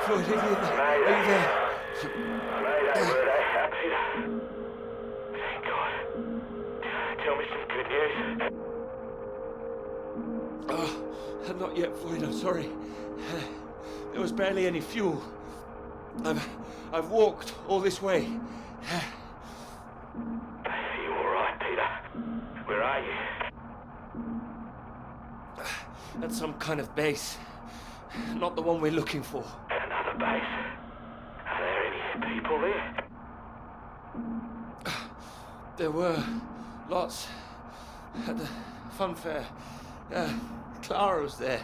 Floyd. Floyd, are you there? Are you there? Mayday, Peter. Thank God. Tell me some good news. Oh, not yet, Floyd, I'm sorry. There was barely any fuel. I've walked all this way. Are you all right, Peter? Where are you? At some kind of base. Not the one we're looking for. Another base? Are there any people there? There were lots at the fun fair. Clara was there.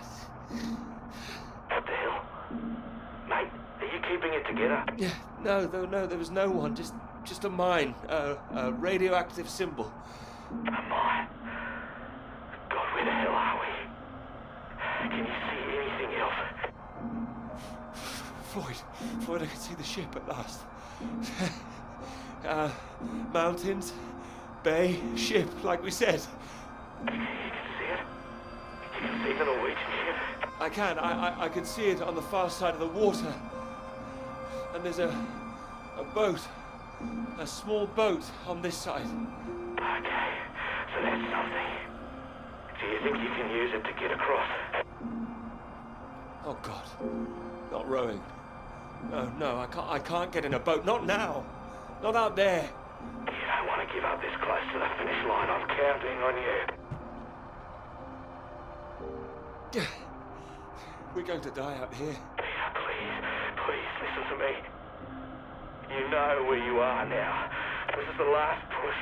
What the hell? Mate, are you keeping it together? Yeah, no, there was no one. Just a mine. A radioactive symbol. A mine? God, where the hell are we? Can you see anything else? Floyd, I can see the ship at last. Mountains, bay, ship, like we said. You can see it? You can see the Norwegian ship? I can see it on the far side of the water. And there's a boat, a small boat on this side. Okay, so that's something. Do you think you can use it to get across? Oh God, not rowing. No, I can't get in a boat. Not now. Not out there. You don't want to give up this close to the finish line. I'm counting on you. We're going to die out here. Peter, please listen to me. You know where you are now. This is the last push.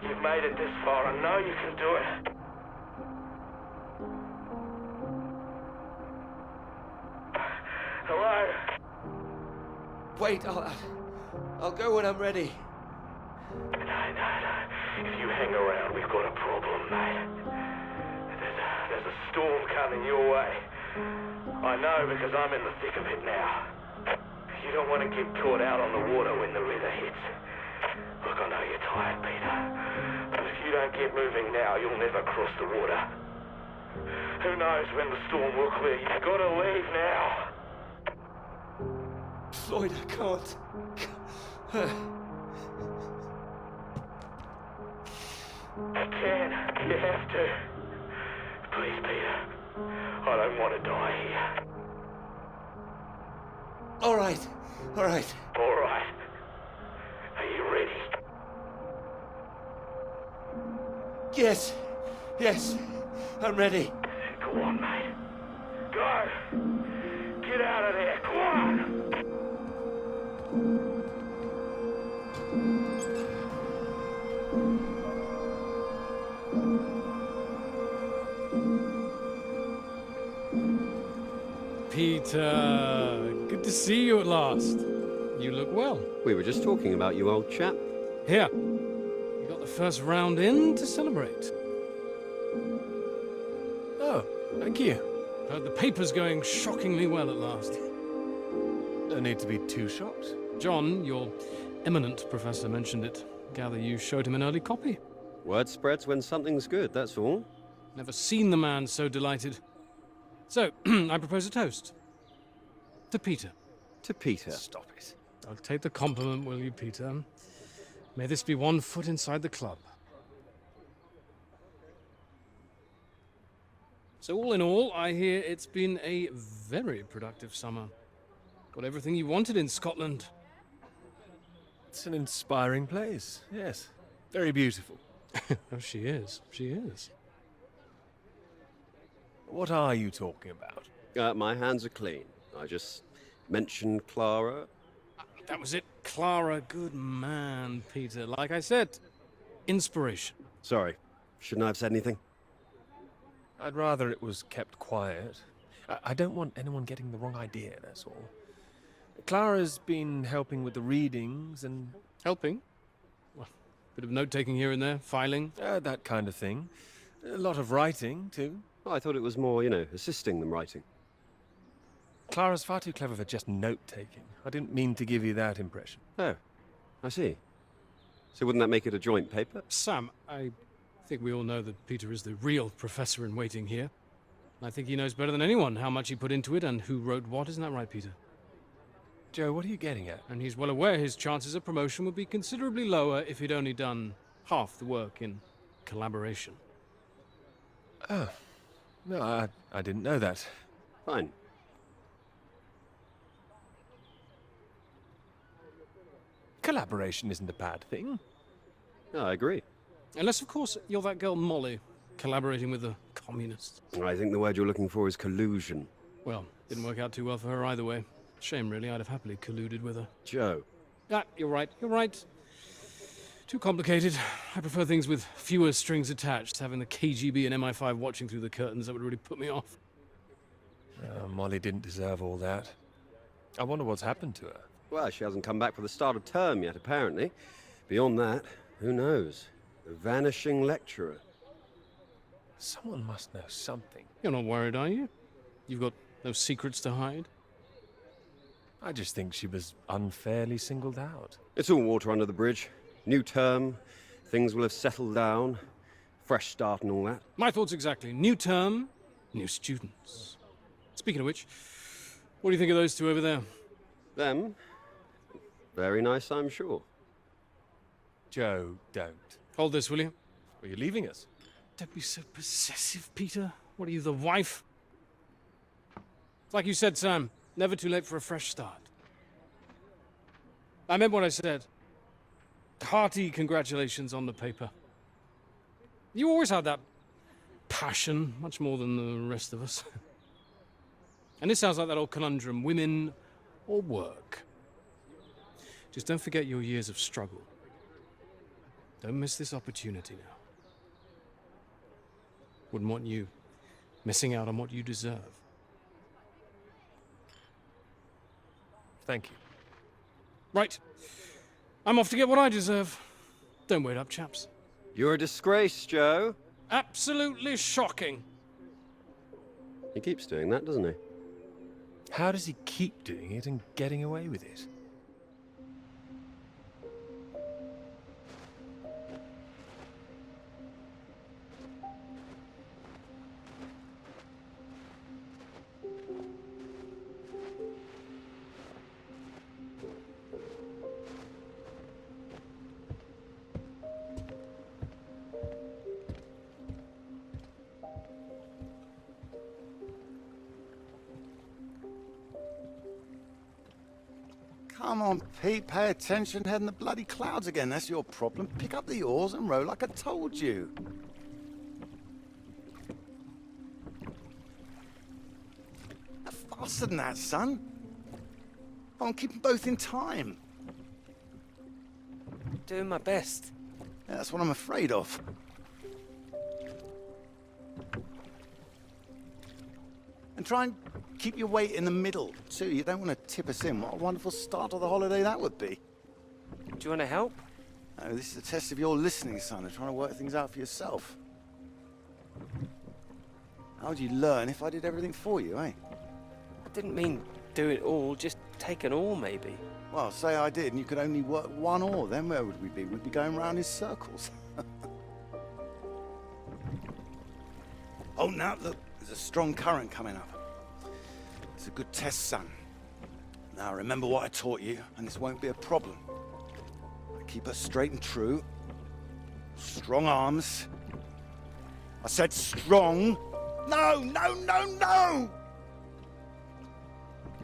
You've made it this far. I know you can do it. Hello? Wait, I'll go when I'm ready. No. If you hang around, we've got a problem, mate. There's a storm coming your way. I know because I'm in the thick of it now. You don't want to get caught out on the water when the river hits. Look, I know you're tired, Peter. But if you don't get moving now, you'll never cross the water. Who knows when the storm will clear? You've got to leave now. Floyd, I can't. You can. You have to. Please, Peter. I don't want to die here. All right. All right. Are you ready? Yes, I'm ready. Go on, mate. Go! Get out of there, go on! Peter, good to see you at last. You look well. We were just talking about you, old chap. Here, you got the first round in to celebrate. Oh, thank you. Heard the paper's going shockingly well at last. No need to be too shocked. John, your eminent professor, mentioned it. Gather you showed him an early copy. Word spreads when something's good, that's all. Never seen the man so delighted. So, I propose a toast. To Peter. To Peter. Stop it. I'll take the compliment, will you, Peter? May this be one foot inside the club. So all in all, I hear it's been a very productive summer. Got everything you wanted in Scotland. It's an inspiring place, yes. Very beautiful. Oh, she is. She is. What are you talking about? My hands are clean. I just mentioned Clara. That was it. Clara, good man, Peter. Like I said, inspiration. Sorry, shouldn't I have said anything? I'd rather it was kept quiet. I don't want anyone getting the wrong idea, that's all. Clara's been helping with the readings and... Helping? Well, bit of note-taking here and there, filing. that kind of thing. A lot of writing, too. Well, I thought it was more, assisting them writing. Clara's far too clever for just note-taking. I didn't mean to give you that impression. Oh, I see. So wouldn't that make it a joint paper? Sam, I think we all know that Peter is the real professor in waiting here. I think he knows better than anyone how much he put into it and who wrote what. Isn't that right, Peter? Joe, what are you getting at? And he's well aware his chances of promotion would be considerably lower if he'd only done half the work in collaboration. Oh. No, I didn't know that. Fine. Collaboration isn't a bad thing. No, I agree. Unless, of course, you're that girl Molly, collaborating with the communists. I think the word you're looking for is collusion. Well, didn't work out too well for her either way. Shame, really. I'd have happily colluded with her. Joe. Ah, you're right. You're right. Too complicated. I prefer things with fewer strings attached. Having the KGB and MI5 watching through the curtains, that would really put me off. Molly didn't deserve all that. I wonder what's happened to her. Well, she hasn't come back for the start of term yet, apparently. Beyond that, who knows? The vanishing lecturer. Someone must know something. You're not worried, are you? You've got no secrets to hide? I just think she was unfairly singled out. It's all water under the bridge. New term, things will have settled down. Fresh start and all that. My thoughts exactly. New term, new students. Speaking of which, what do you think of those two over there? Them? Very nice, I'm sure. Joe, don't. Hold this, will you? Are you leaving us? Don't be so possessive, Peter. What are you, the wife? It's like you said, Sam. Never too late for a fresh start. I meant what I said. Hearty congratulations on the paper. You always had that passion, much more than the rest of us. And this sounds like that old conundrum, women or work. Just don't forget your years of struggle. Don't miss this opportunity now. Wouldn't want you missing out on what you deserve. Thank you. Right. I'm off to get what I deserve. Don't wait up, chaps. You're a disgrace, Joe. Absolutely shocking. He keeps doing that, doesn't he? How does he keep doing it and getting away with it? Come on, Pete, pay attention, head in the bloody clouds again. That's your problem. Pick up the oars and row like I told you. Faster than that, son. Come on, keep them both in time. Doing my best. Yeah, that's what I'm afraid of. And try and keep your weight in the middle, too. You don't want to tip us in. What a wonderful start of the holiday that would be. Do you want to help? No, this is a test of your listening, son, and trying to work things out for yourself. How would you learn if I did everything for you, eh? I didn't mean do it all, just take an oar maybe. Well, say I did, and you could only work one oar. Then where would we be? We'd be going round in circles. Oh, now, look, there's a strong current coming up. It's a good test, son. Now, remember what I taught you, and this won't be a problem. Keep her straight and true. Strong arms. I said strong. No, no, no, no!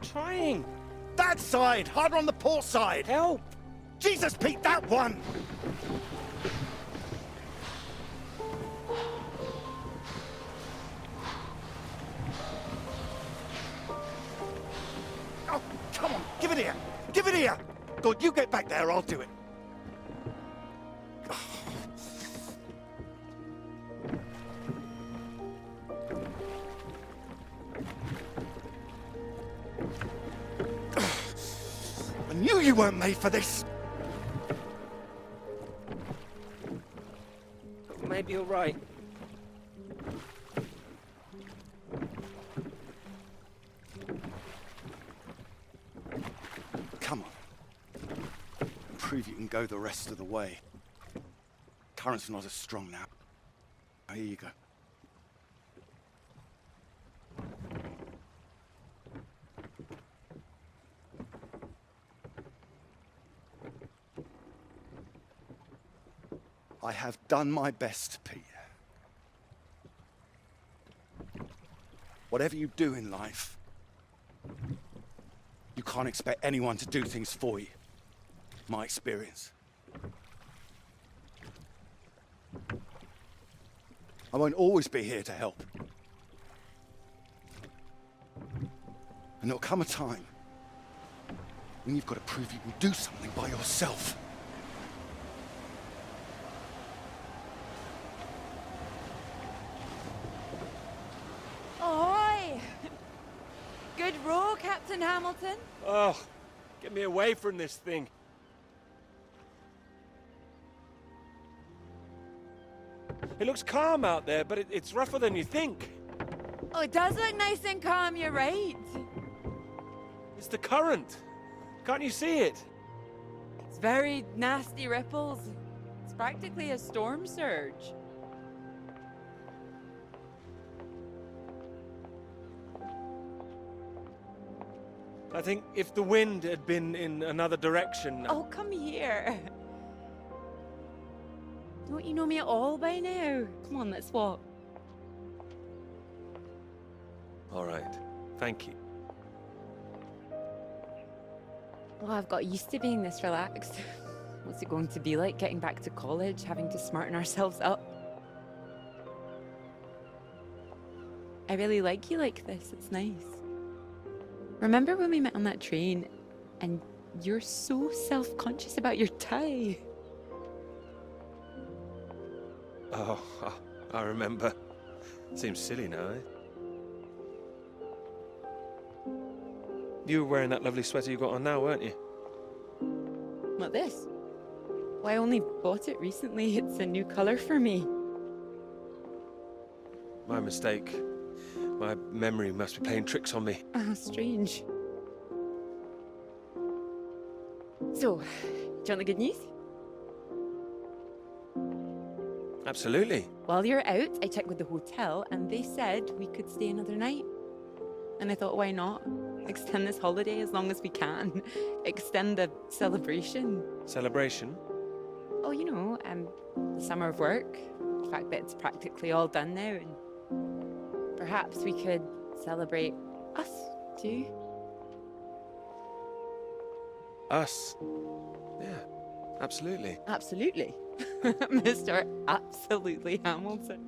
Trying. That side! Harder on the port side! Help! Jesus, Pete, that one! Oh, come on, give it here! Give it here! God, you get back there, I'll do it. I knew you weren't made for this! Maybe you're right. Come on. Prove you can go the rest of the way. Current's not as strong now. Here you go. I have done my best, Peter. Whatever you do in life, you can't expect anyone to do things for you. My experience. I won't always be here to help. And there'll come a time when you've got to prove you can do something by yourself. Ahoy! Good row, Captain Hamilton. Oh, get me away from this thing. It looks calm out there, but it's rougher than you think. Oh, it does look nice and calm, you're right. It's the current. Can't you see it? It's very nasty ripples. It's practically a storm surge. I think if the wind had been in another direction... Oh, come here. Don't you know me at all by now? Come on, let's walk. All right. Thank you. Well, I've got used to being this relaxed. What's it going to be like getting back to college, having to smarten ourselves up? I really like you like this. It's nice. Remember when we met on that train and you're so self-conscious about your tie? Oh, I remember. Seems silly now, eh? You were wearing that lovely sweater you got on now, weren't you? What, this? Well, I only bought it recently. It's a new color for me. My mistake. My memory must be playing tricks on me. Ah, strange. So, do you want the good news? Absolutely. While you're out, I checked with the hotel and they said we could stay another night. And I thought, why not? Extend this holiday as long as we can. Extend the celebration. Celebration? Oh, you know, the summer of work. The fact that it's practically all done now. And perhaps we could celebrate us, too. Us? Yeah, absolutely. Absolutely. Mr. Absolutely Hamilton.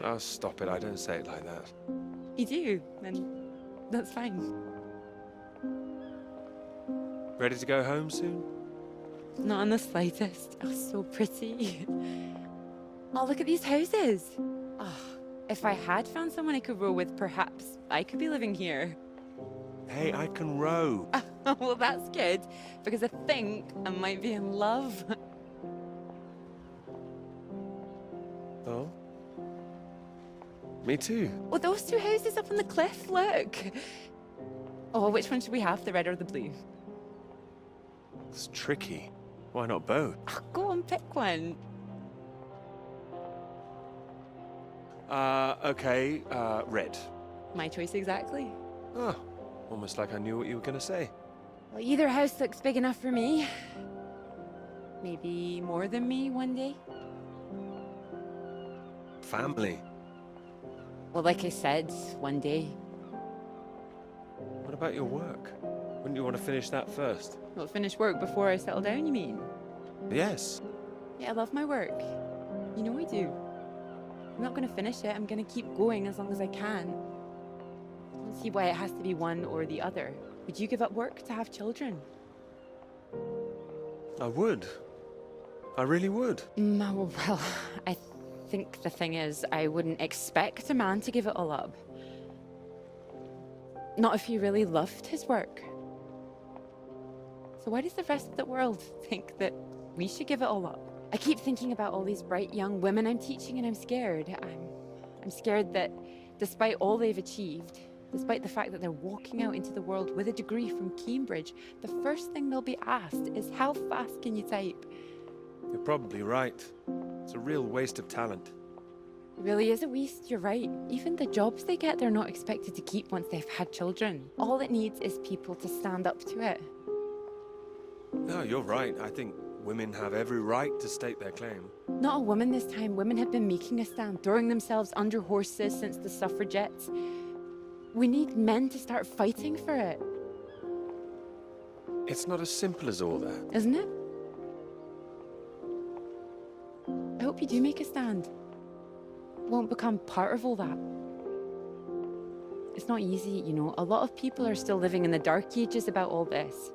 Oh, stop it. I don't say it like that. You do, and that's fine. Ready to go home soon? Not in the slightest. Oh, so pretty. Oh, look at these houses. Oh, if I had found someone I could row with, perhaps I could be living here. Hey, I can row. Well, that's good, because I think I might be in love. Oh? Me too. Oh, those two houses up on the cliff, look. Oh, which one should we have, the red or the blue? It's tricky. Why not both? Oh, go on, pick one. Okay, red. My choice exactly. Oh, almost like I knew what you were gonna say. Well, either house looks big enough for me. Maybe more than me one day. Family. Well, like I said, one day. What about your work? Wouldn't you want to finish that first? Well, finish work before I settle down, you mean? Yes. Yeah, I love my work. You know I do. I'm not going to finish it. I'm going to keep going as long as I can. I don't see why it has to be one or the other. Would you give up work to have children? I would. I really would. Well, I think the thing is, I wouldn't expect a man to give it all up. Not if he really loved his work. So why does the rest of the world think that we should give it all up? I keep thinking about all these bright young women I'm teaching and I'm scared. I'm scared that despite all they've achieved, despite the fact that they're walking out into the world with a degree from Cambridge, the first thing they'll be asked is, how fast can you type? You're probably right. It's a real waste of talent. It really is a waste, you're right. Even the jobs they get, they're not expected to keep once they've had children. All it needs is people to stand up to it. No, you're right. I think women have every right to state their claim. Not a woman this time. Women have been making a stand, throwing themselves under horses since the suffragettes. We need men to start fighting for it. It's not as simple as all that. Isn't it? I hope you do make a stand. Won't become part of all that. It's not easy, you know. A lot of people are still living in the dark ages about all this.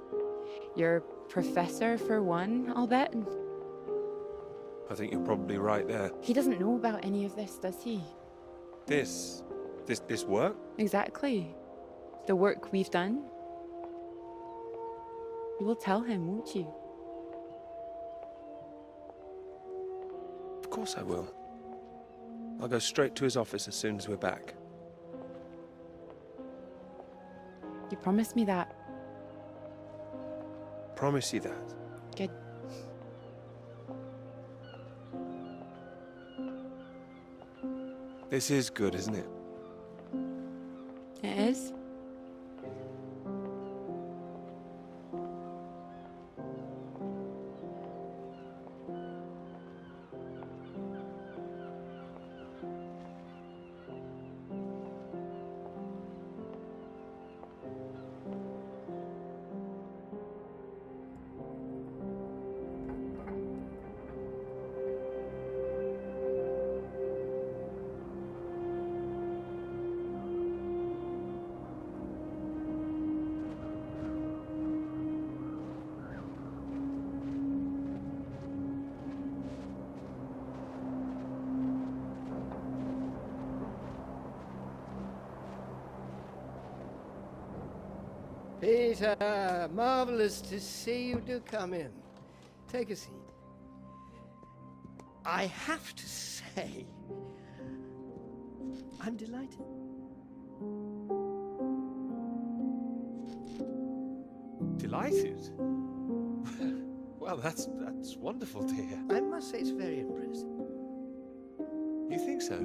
Your professor, for one, I'll bet. I think you're probably right there. He doesn't know about any of this, does he? This work? Exactly. The work we've done. You will tell him, won't you? Of course I will. I'll go straight to his office as soon as we're back. You promised me that. Promise you that. Good. This is good, isn't it? It is. Peter, marvelous to see you. Do come in. Take a seat. I have to say, I'm delighted. Delighted? Well, that's wonderful to hear. I must say it's very impressive. You think so?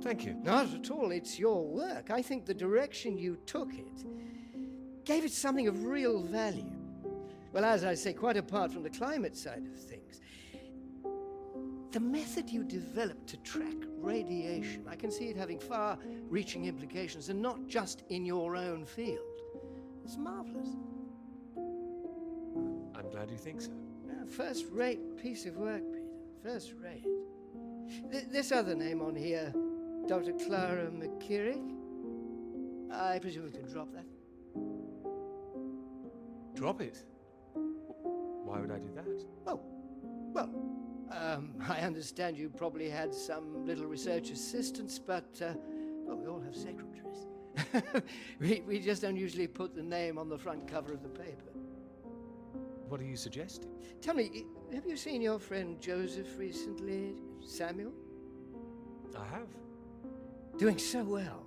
Thank you. Not at all. It's your work. I think the direction you took it gave it something of real value. Well, as I say, quite apart from the climate side of things, the method you developed to track radiation, I can see it having far-reaching implications, and not just in your own field. It's marvelous. I'm glad you think so. Yeah, first-rate piece of work, Peter. First-rate. This other name on here, Dr. Clara McKirrick, I presume we can drop that. Drop it? Why would I do that? Oh, well, I understand you probably had some little research assistants, but, well, we all have secretaries. we just don't usually put the name on the front cover of the paper. What are you suggesting? Tell me, have you seen your friend Joseph recently, Samuel? I have. Doing so well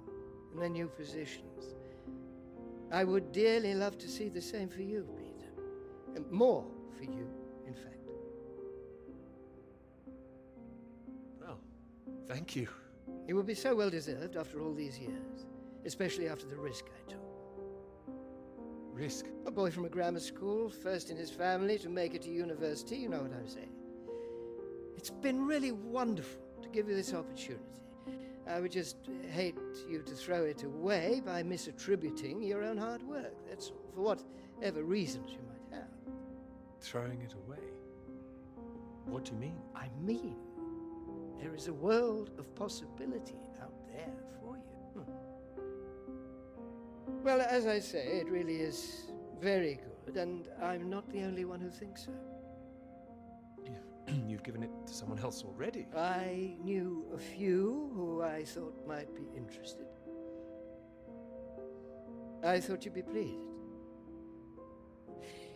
in their new positions. I would dearly love to see the same for you, Peter. And more for you, in fact. Well, thank you. It would be so well deserved after all these years, especially after the risk I took. Risk? A boy from a grammar school, first in his family to make it to university, you know what I'm saying. It's been really wonderful to give you this opportunity. I would just hate you to throw it away by misattributing your own hard work, that's all, for whatever reasons you might have. Throwing it away? What do you mean? I mean, there is a world of possibility out there for you. Well, as I say, it really is very good, and I'm not the only one who thinks so. You've given it to someone else already. I knew a few who I thought might be interested. I thought you'd be pleased.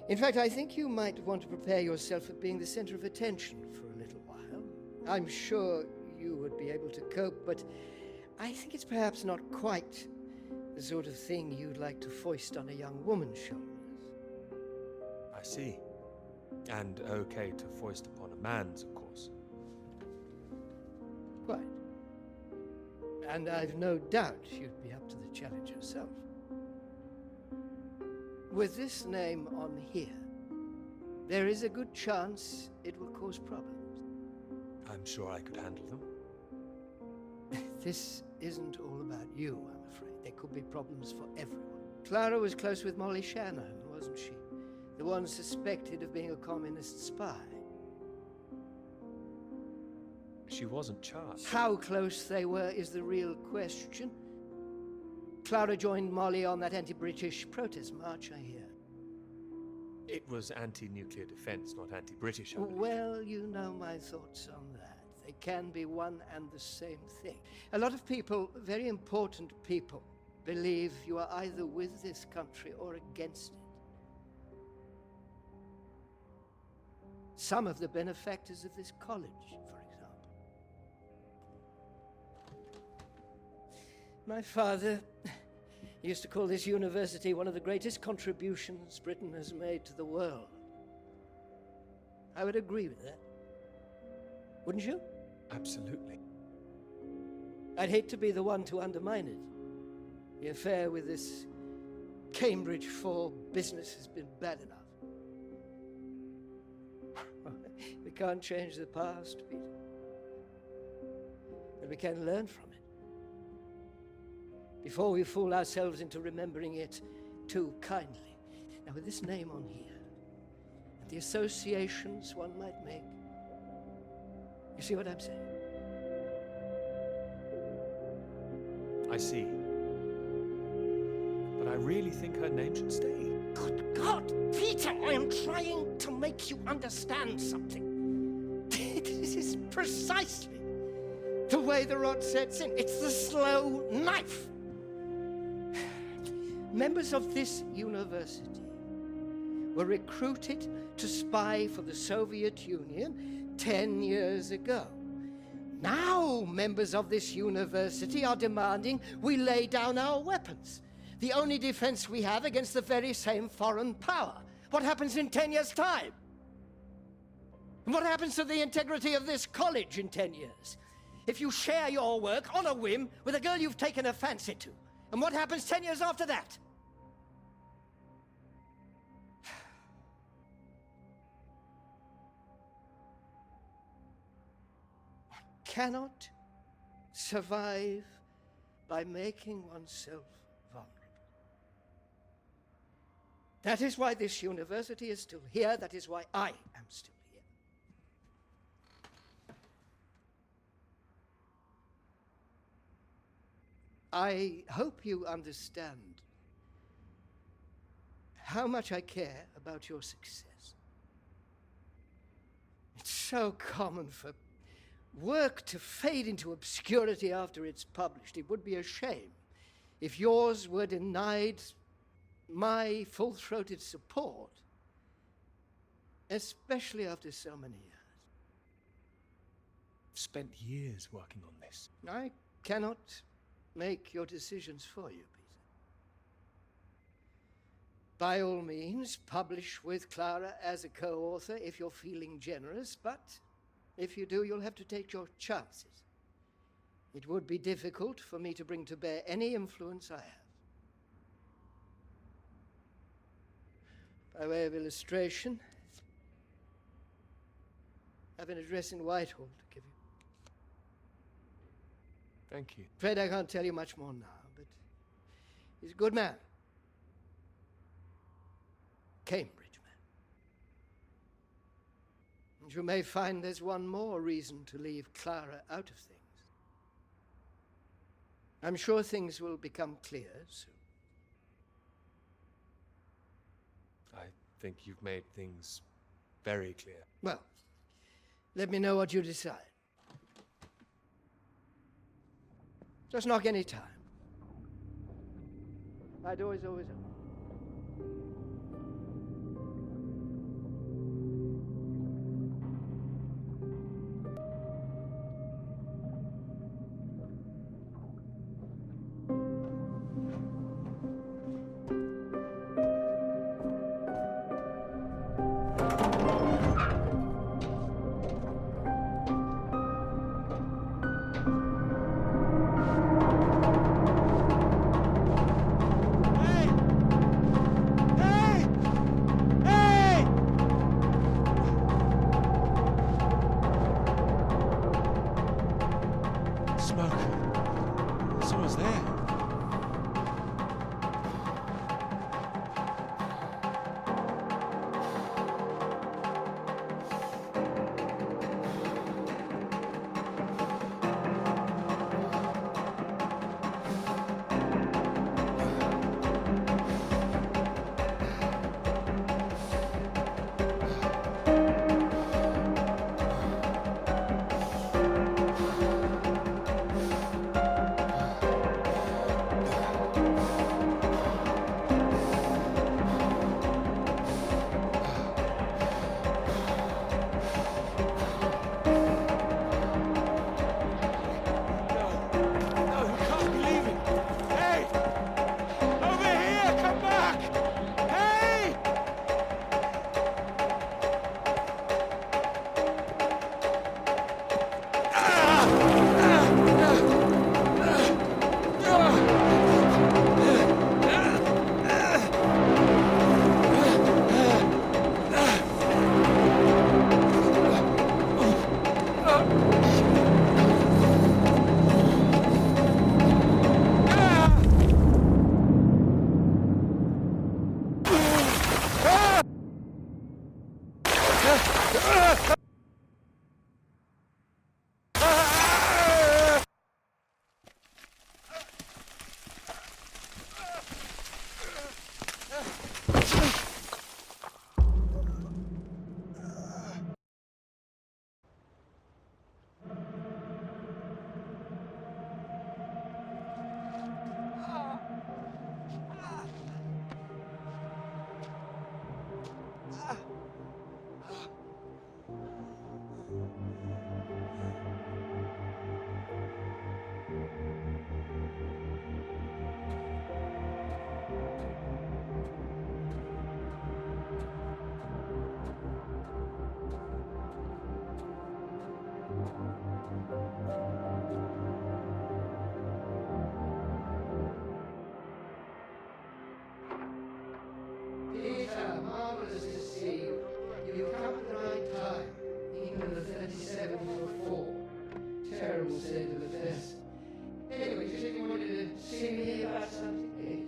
In fact, I think you might want to prepare yourself for being the center of attention for a little while. I'm sure you would be able to cope, but I think it's perhaps not quite the sort of thing you'd like to foist on a young woman's shoulders. I see. And okay to foist upon a man's, of course. Quite. And I've no doubt you'd be up to the challenge yourself. With this name on here, there is a good chance it will cause problems. I'm sure I could handle them. This isn't all about you, I'm afraid. There could be problems for everyone. Clara was close with Molly Shannon, wasn't she? The one suspected of being a communist spy. She wasn't charged. How close they were is the real question. Clara joined Molly on that anti-British protest march, I hear. It was anti-nuclear defense, not anti-British, I believe. Well, you know my thoughts on that. They can be one and the same thing. A lot of people, very important people, believe you are either with this country or against it. Some of the benefactors of this college, for example. My father used to call this university one of the greatest contributions Britain has made to the world. I would agree with that. Wouldn't you? Absolutely. I'd hate to be the one to undermine it. The affair with this Cambridge 4 business has been bad enough. We can't change the past, Peter. But we can learn from it. Before we fool ourselves into remembering it too kindly. Now, with this name on here, and the associations one might make, you see what I'm saying? I see. But I really think her name should stay. Good God, Peter, I am trying to make you understand something. This is precisely the way the rot sets in. It's the slow knife. Members of this university were recruited to spy for the Soviet Union 10 years ago. Now members of this university are demanding we lay down our weapons. The only defense we have against the very same foreign power. What happens in 10 years' time? And what happens to the integrity of this college in 10 years? If you share your work on a whim with a girl you've taken a fancy to. And what happens 10 years after that? One cannot survive by making oneself vulnerable. That is why this university is still here. That is why I am still here. I hope you understand how much I care about your success. It's so common for work to fade into obscurity after it's published. It would be a shame if yours were denied my full-throated support, especially after so many years. I've spent years working on this. I cannot make your decisions for you, Peter. By all means, publish with Clara as a co-author if you're feeling generous, but if you do, you'll have to take your chances. It would be difficult for me to bring to bear any influence I have. By way of illustration, I have an address in Whitehall to give you. Thank you. Afraid I can't tell you much more now, but he's a good man. Cambridge man. And you may find there's one more reason to leave Clara out of things. I'm sure things will become clear soon. I think you've made things very clear. Well, let me know what you decide. Just knock any time. My door is always open. Hey! Peter, marvelous to see you. You've come at the right time. Even the 37 for 4. Terrible state of affairs. Anyway, you said you wanted to see me about something,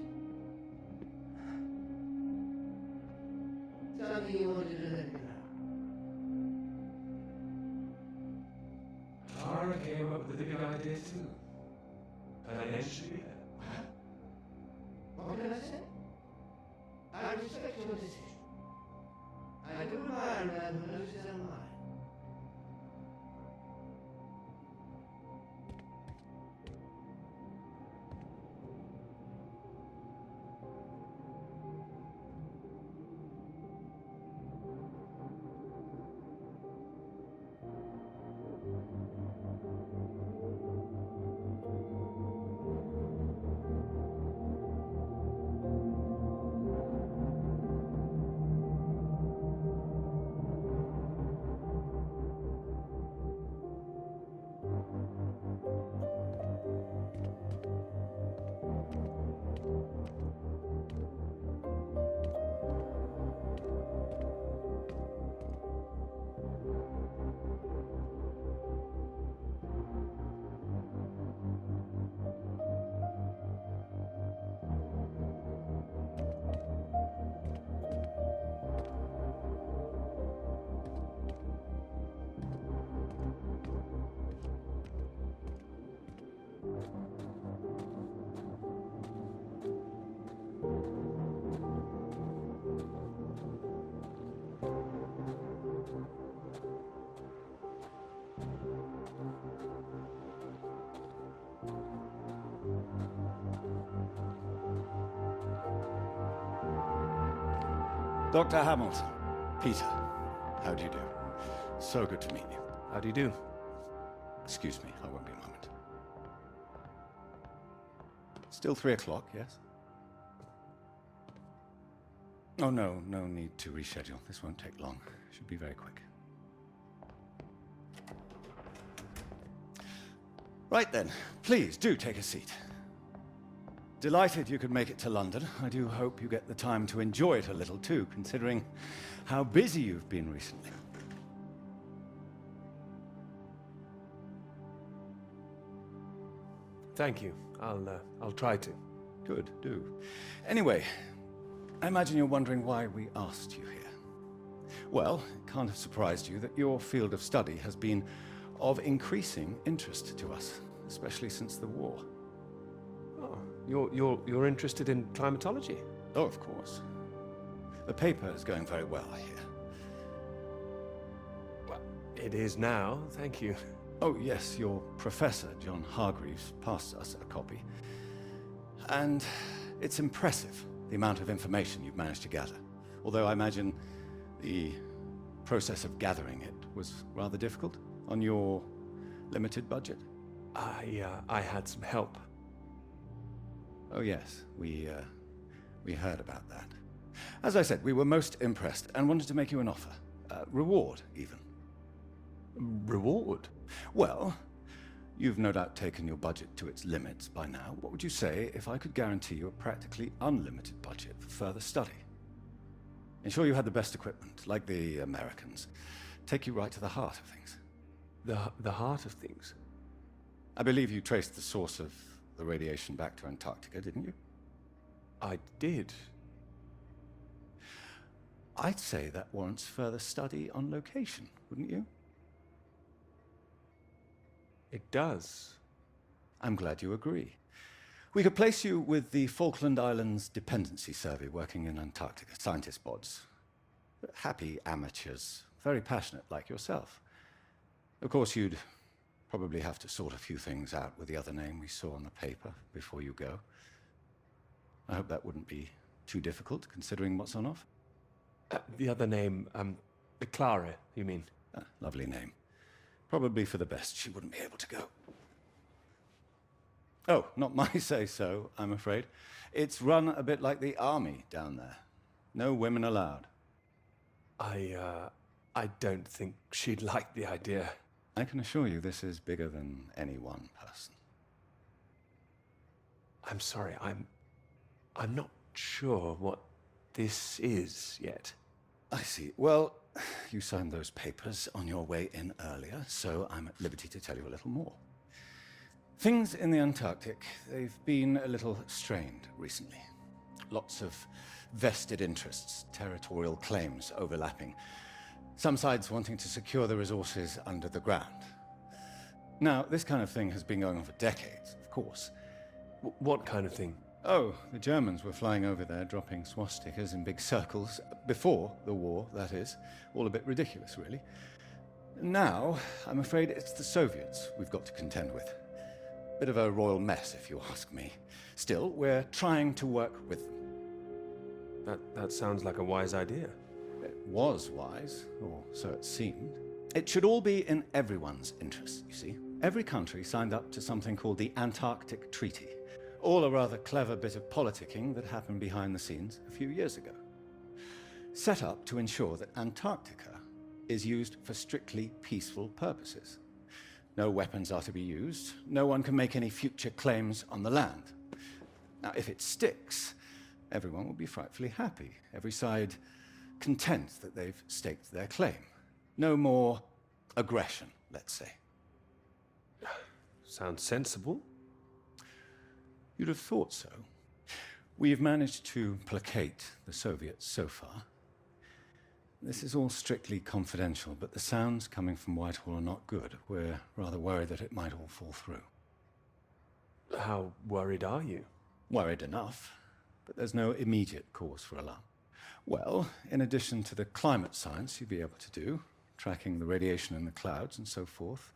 eh? Something you wanted to let me know. Clara came up with the big idea too. Financially. What did I say? I respect your decision. I do admire a man who knows his own mind. Dr. Hamilton. Peter. How do you do? So good to meet you. How do you do? Excuse me, I won't be a moment. Still 3 o'clock, yes? Oh, no need to reschedule. This won't take long. Should be very quick. Right then, please do take a seat. Delighted you could make it to London. I do hope you get the time to enjoy it a little too, considering how busy you've been recently. Thank you. I'll try to. Good, do. Anyway, I imagine you're wondering why we asked you here. Well, it can't have surprised you that your field of study has been of increasing interest to us, especially since the war. Oh, you're interested in climatology? Oh, of course. The paper is going very well, I hear. Well, it is now, thank you. Oh, yes, your professor, John Hargreaves, passed us a copy. And it's impressive, the amount of information you've managed to gather. Although I imagine the process of gathering it was rather difficult on your limited budget. I had some help. Oh, yes, we heard about that. As I said, we were most impressed and wanted to make you an offer. Reward, even. Reward? Well, you've no doubt taken your budget to its limits by now. What would you say if I could guarantee you a practically unlimited budget for further study? Ensure you had the best equipment, like the Americans. Take you right to the heart of things. The heart of things? I believe you traced the source of the radiation back to Antarctica, didn't you? I did. I'd say that warrants further study on location, wouldn't you? It does. I'm glad you agree. We could place you with the Falkland Islands Dependency Survey working in Antarctica, scientist bods. Happy amateurs, very passionate like yourself. Of course, you'd probably have to sort a few things out with the other name we saw on the paper before you go. I hope that wouldn't be too difficult, considering what's on offer. The other name, Clara, you mean? Lovely name. Probably for the best she wouldn't be able to go. Oh, not my say-so, I'm afraid. It's run a bit like the army down there. No women allowed. I don't think she'd like the idea. I can assure you this is bigger than any one person. I'm sorry, I'm not sure what this is yet. I see. Well, you signed those papers on your way in earlier, so I'm at liberty to tell you a little more. Things in the Antarctic, they've been a little strained recently. Lots of vested interests, territorial claims overlapping. Some sides wanting to secure the resources under the ground. Now, this kind of thing has been going on for decades, of course. What kind of thing? Oh, the Germans were flying over there, dropping swastikas in big circles. Before the war, that is. All a bit ridiculous, really. Now, I'm afraid it's the Soviets we've got to contend with. Bit of a royal mess, if you ask me. Still, we're trying to work with them. That sounds like a wise idea. It was wise, or so it seemed. It should all be in everyone's interest, you see. Every country signed up to something called the Antarctic Treaty. All a rather clever bit of politicking that happened behind the scenes a few years ago. Set up to ensure that Antarctica is used for strictly peaceful purposes. No weapons are to be used. No one can make any future claims on the land. Now, if it sticks, everyone will be frightfully happy. Every side content that they've staked their claim. No more aggression, let's say. Sounds sensible. You'd have thought so. We've managed to placate the Soviets so far. This is all strictly confidential, but the sounds coming from Whitehall are not good. We're rather worried that it might all fall through. How worried are you? Worried enough, but there's no immediate cause for alarm. Well, in addition to the climate science you'd be able to do, tracking the radiation in the clouds and so forth,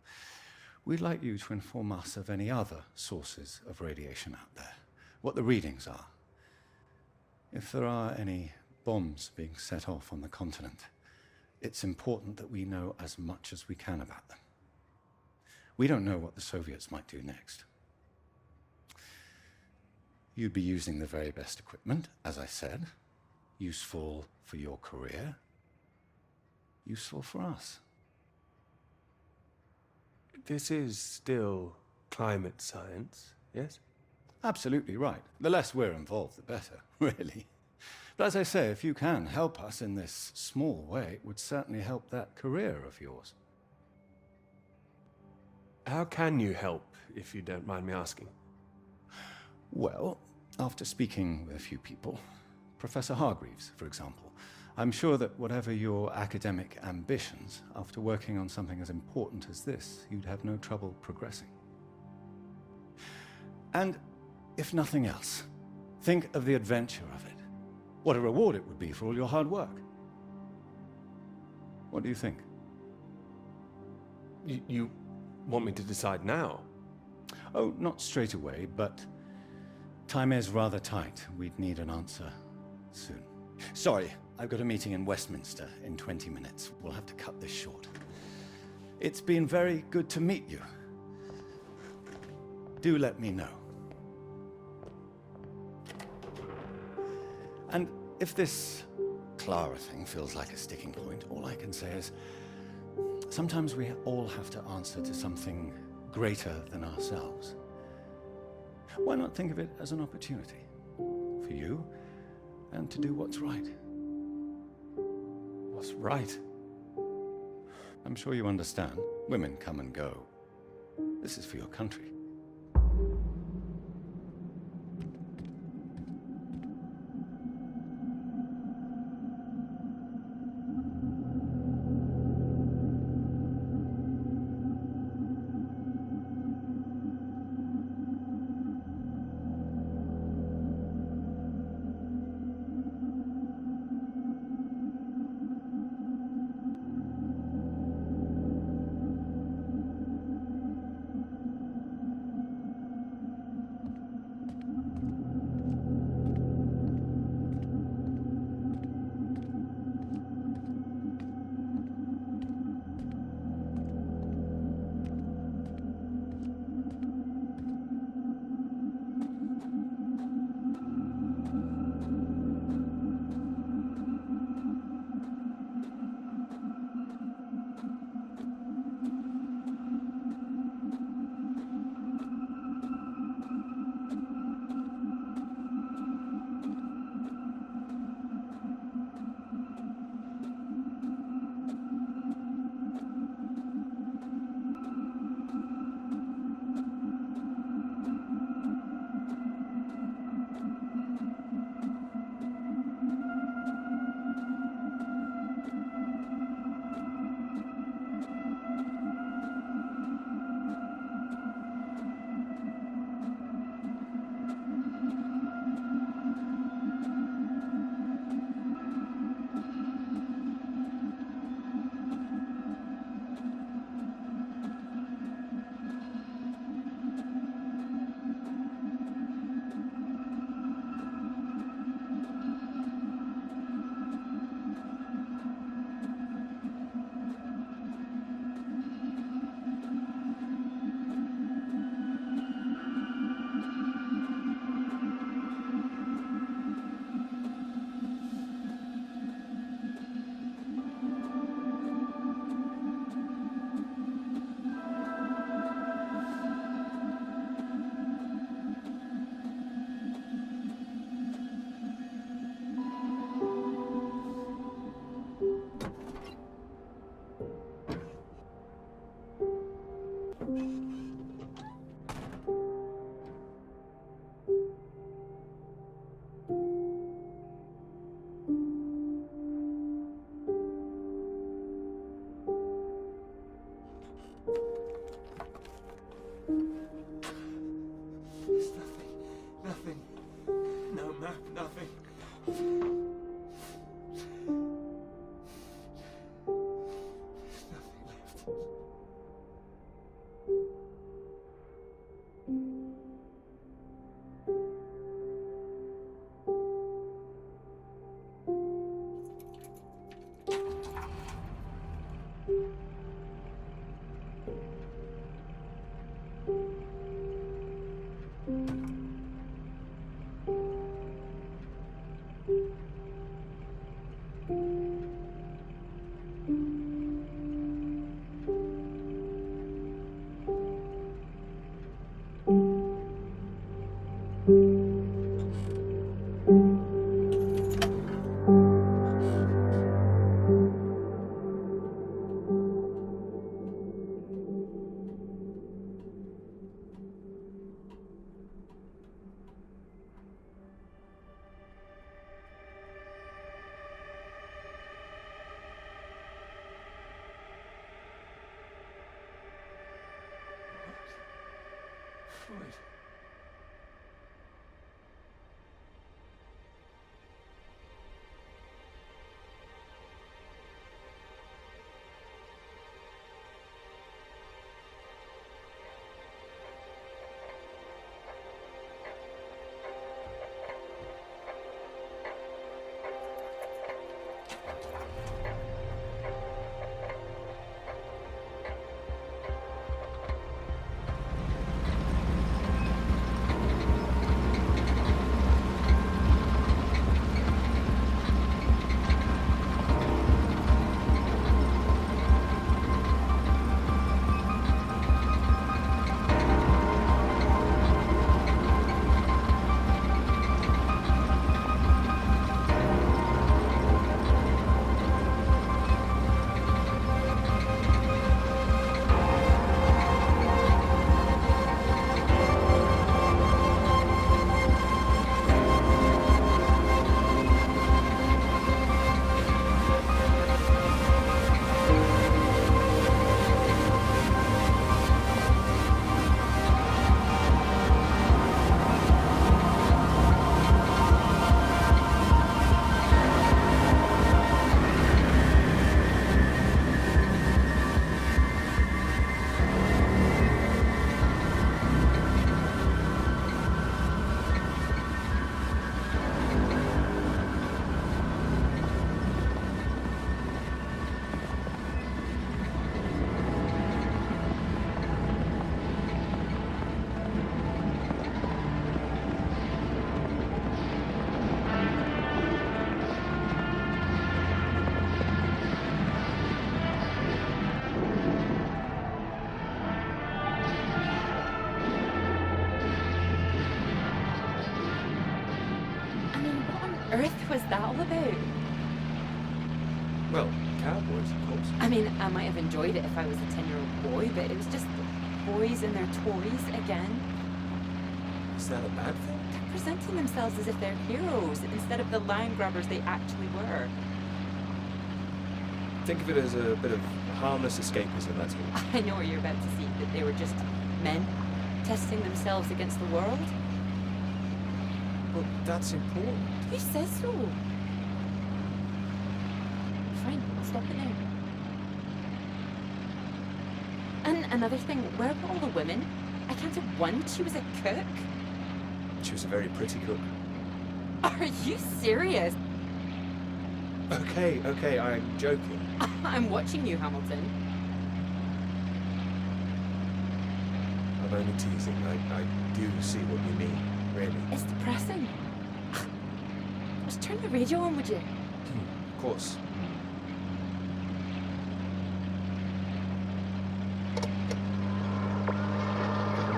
we'd like you to inform us of any other sources of radiation out there, what the readings are. If there are any bombs being set off on the continent, it's important that we know as much as we can about them. We don't know what the Soviets might do next. You'd be using the very best equipment, as I said. Useful for your career. Useful for us. This is still climate science, yes? Absolutely right. The less we're involved, the better, really. But as I say, if you can help us in this small way, it would certainly help that career of yours. How can you help, if you don't mind me asking? Well, after speaking with a few people, Professor Hargreaves, for example, I'm sure that whatever your academic ambitions, after working on something as important as this, you'd have no trouble progressing. And if nothing else, think of the adventure of it. What a reward it would be for all your hard work. What do you think? You want me to decide now? Oh, not straight away, but time is rather tight. We'd need an answer soon. Sorry, I've got a meeting in Westminster in 20 minutes. We'll have to cut this short. It's been very good to meet you. Do let me know. And if this Clara thing feels like a sticking point, all I can say is sometimes we all have to answer to something greater than ourselves. Why not think of it as an opportunity for you and to do what's right? What's right? I'm sure you understand. Women come and go. This is for your country. terrified. Earth was that all about? Well, cowboys, of course. I mean, I might have enjoyed it if I was a 10-year-old boy, but it was just boys and their toys again. Is that a bad thing? They're presenting themselves as if they're heroes instead of the land grabbers they actually were. Think of it as a bit of harmless escapism, that's all. I know what you're about to see, that they were just men testing themselves against the world. Well, that's important. Who says so? Fine, I'll stop it now. And another thing, where were all the women? I counted one. She was a cook. She was a very pretty cook. Are you serious? Okay, I'm joking. I'm watching you, Hamilton. I'm only teasing. I do see what you mean, really. It's depressing. Just turn the radio on, would you? Of course.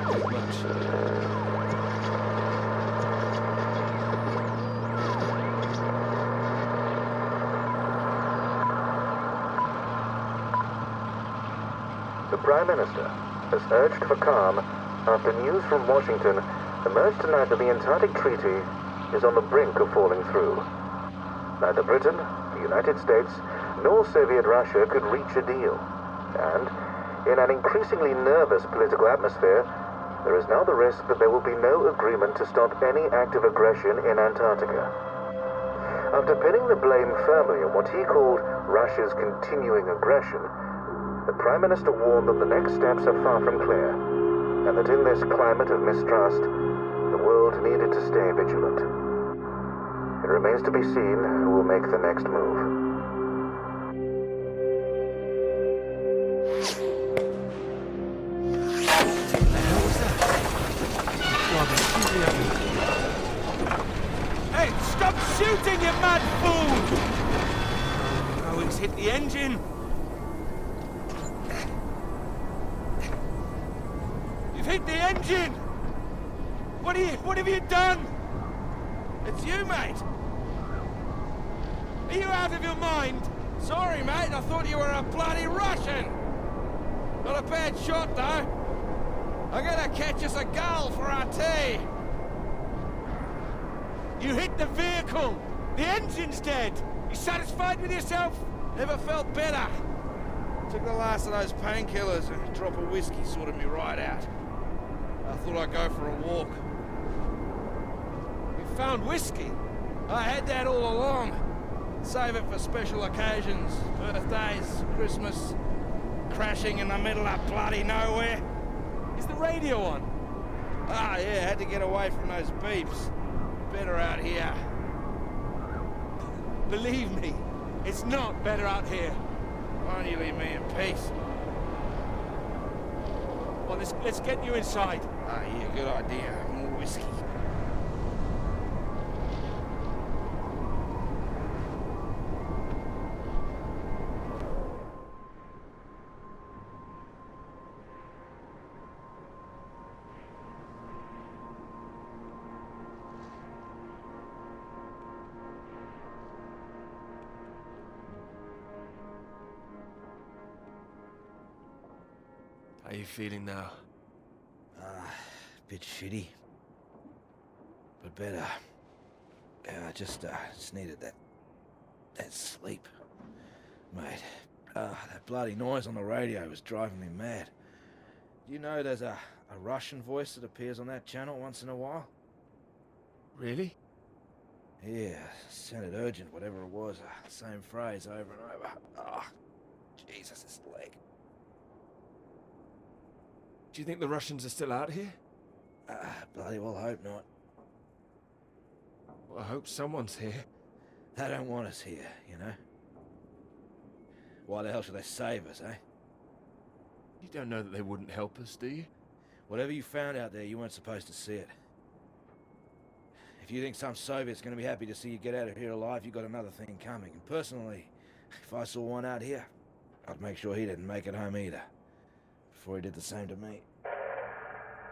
Very much. The Prime Minister has urged for calm after news from Washington emerged tonight that the Antarctic Treaty is on the brink of falling through. Neither Britain, the United States, nor Soviet Russia could reach a deal. And, in an increasingly nervous political atmosphere, there is now the risk that there will be no agreement to stop any active aggression in Antarctica. After pinning the blame firmly on what he called Russia's continuing aggression, the Prime Minister warned that the next steps are far from clear, and that in this climate of mistrust, the world needed to stay vigilant. It remains to be seen who will make the next move. The hell was that? Hey, stop shooting, you mad fool! Oh, he's hit the engine. You've hit the engine! What have you done? It's you, mate! Are you out of your mind? Sorry, mate, I thought you were a bloody Russian! Not a bad shot, though. I'm gonna catch us a gull for our tea. You hit the vehicle! The engine's dead! You satisfied with yourself? Never felt better. Took the last of those painkillers and a drop of whiskey sorted me right out. I thought I'd go for a walk. You found whiskey? I had that all along. Save it for special occasions, birthdays, Christmas. Crashing in the middle of bloody nowhere. Is the radio on? Ah, yeah, had to get away from those beeps. Better out here. Believe me, it's not better out here. Why don't you leave me in peace? Well, let's get you inside. Ah, yeah, good idea. More whiskey. How are you feeling now? Bit shitty. But better. Yeah, I just needed that sleep. Mate, that bloody noise on the radio was driving me mad. Do you know there's a Russian voice that appears on that channel once in a while? Really? Yeah, sounded urgent, whatever it was. Same phrase over and over. Ah, Jesus, this leg. Do you think the Russians are still out here? Bloody well hope not. Well, I hope someone's here. They don't want us here, you know? Why the hell should they save us, eh? You don't know that they wouldn't help us, do you? Whatever you found out there, you weren't supposed to see it. If you think some Soviet's gonna be happy to see you get out of here alive, you got another thing coming. And personally, if I saw one out here, I'd make sure he didn't make it home either. Before he did the same to me.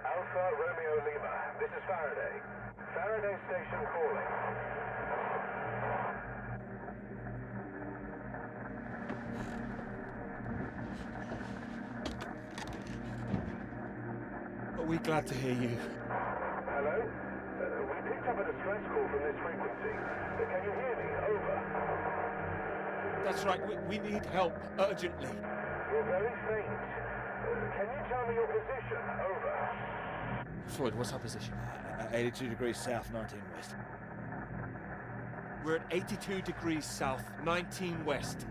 Alpha Romeo Lima, this is Faraday. Faraday Station calling. Are we glad to hear you? Hello? We picked up a distress call from this frequency. Can you hear me? Over. That's right, we need help, urgently. You're very faint. Can you tell me your position? Over. Floyd, what's our position? 82 degrees south, 19 west. We're at 82 degrees south, 19 west.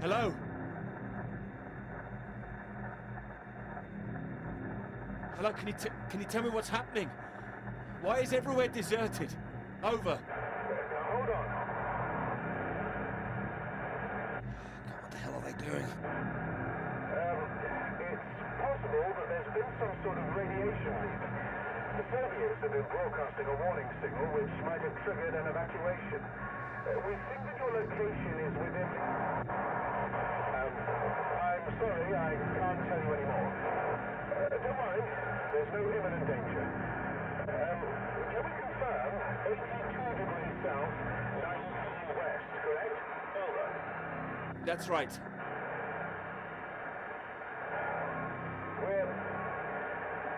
Hello? Hello, can you tell me what's happening? Why is everywhere deserted? Over. Hold on. What the hell are they doing? It's possible that there's been some sort of radiation leak. The Soviets have been broadcasting a warning signal which might have triggered an evacuation. We think that your location is within... I'm sorry, I can't tell you anymore. Don't worry, there's no imminent danger. Can we confirm 82 degrees south, 19 west, correct? Over. That's right.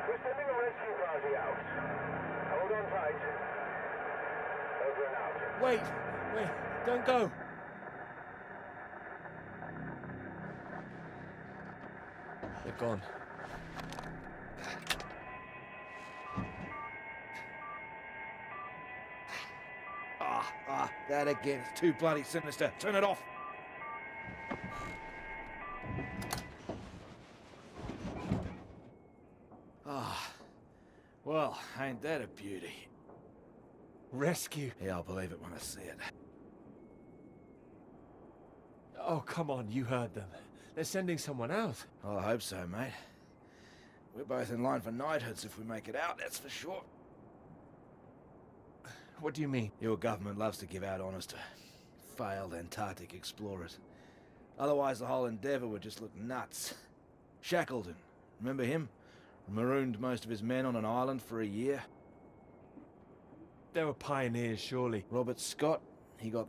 We're sending a rescue party out. Hold on tight. Over and out. Wait, don't go. They're gone. That again. It's too bloody sinister. Turn it off. Well, ain't that a beauty? Rescue. Yeah, I'll believe it when I see it. Oh, come on, you heard them. They're sending someone out. Well, I hope so, mate. We're both in line for knighthoods if we make it out, that's for sure. What do you mean? Your government loves to give out honours to failed Antarctic explorers. Otherwise, the whole endeavour would just look nuts. Shackleton, remember him? Marooned most of his men on an island for a year. They were pioneers, surely. Robert Scott, he got